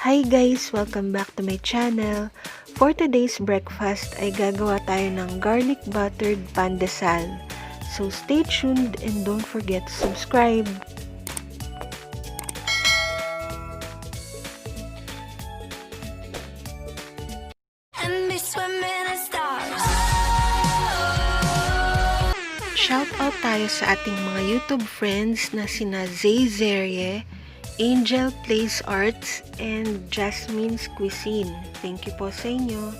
Hi guys! Welcome back to my channel. For today's breakfast ay gagawa tayo ng garlic buttered pandesal. So stay tuned and don't forget to subscribe. Shoutout tayo sa ating mga YouTube friends na sina Zay Zerye, Angel Plays Arts, and Jasmine's Cuisine. Thank you po sa inyo.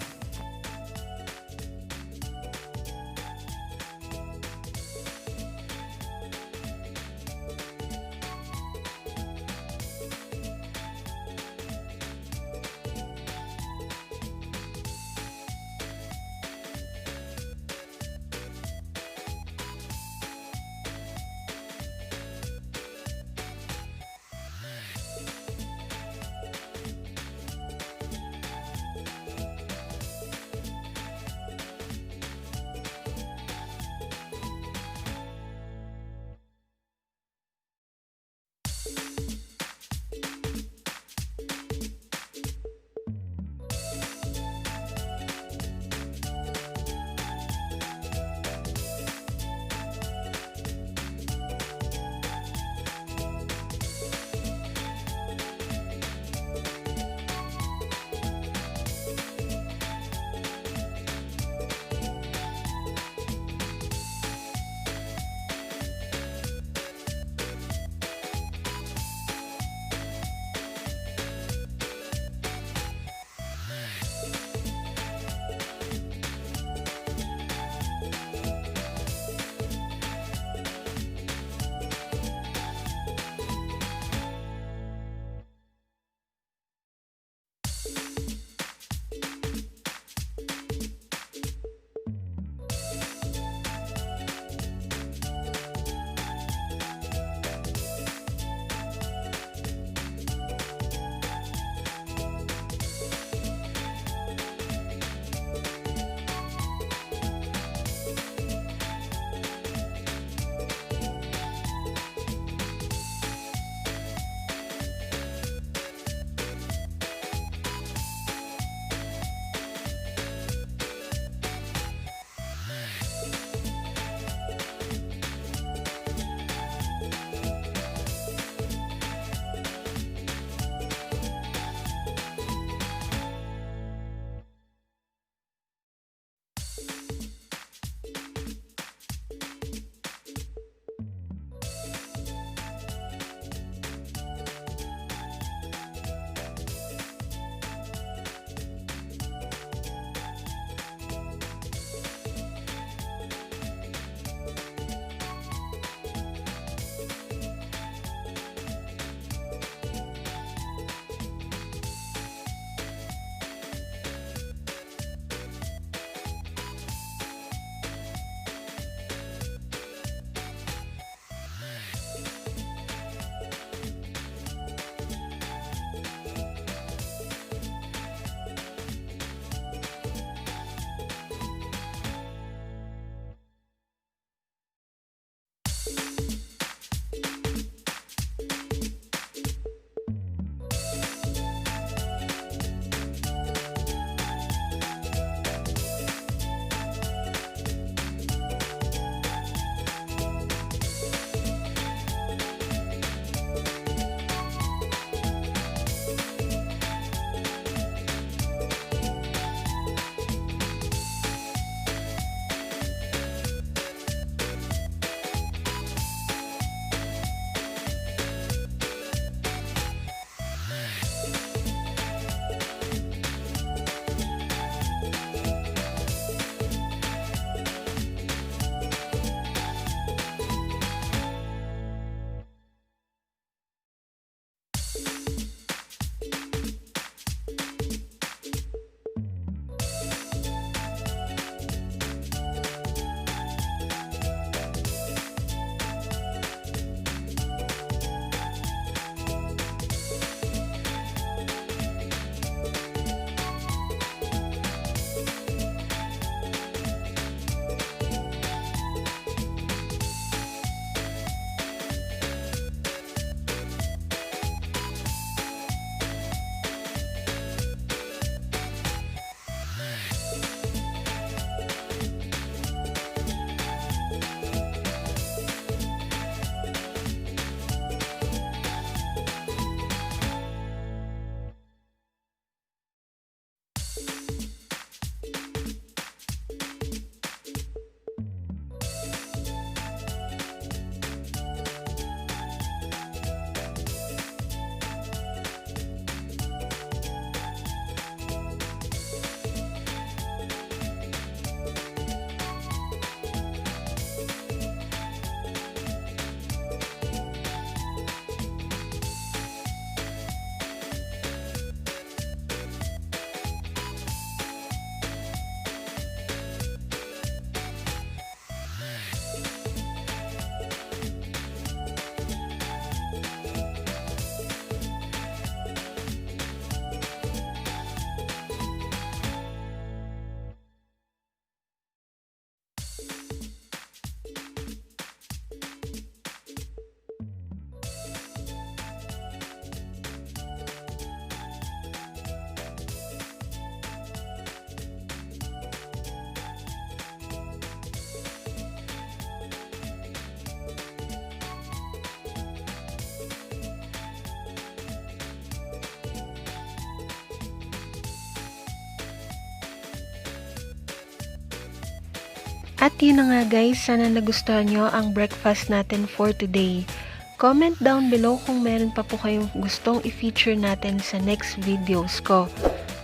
At yun na nga guys, sana nagustuhan nyo ang breakfast natin for today. Comment down below kung meron pa po kayong gustong i-feature natin sa next videos ko.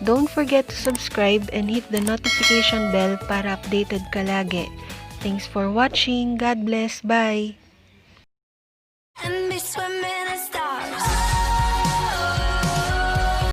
Don't forget to subscribe and hit the notification bell para updated ka lagi. Thanks for watching. God bless. Bye!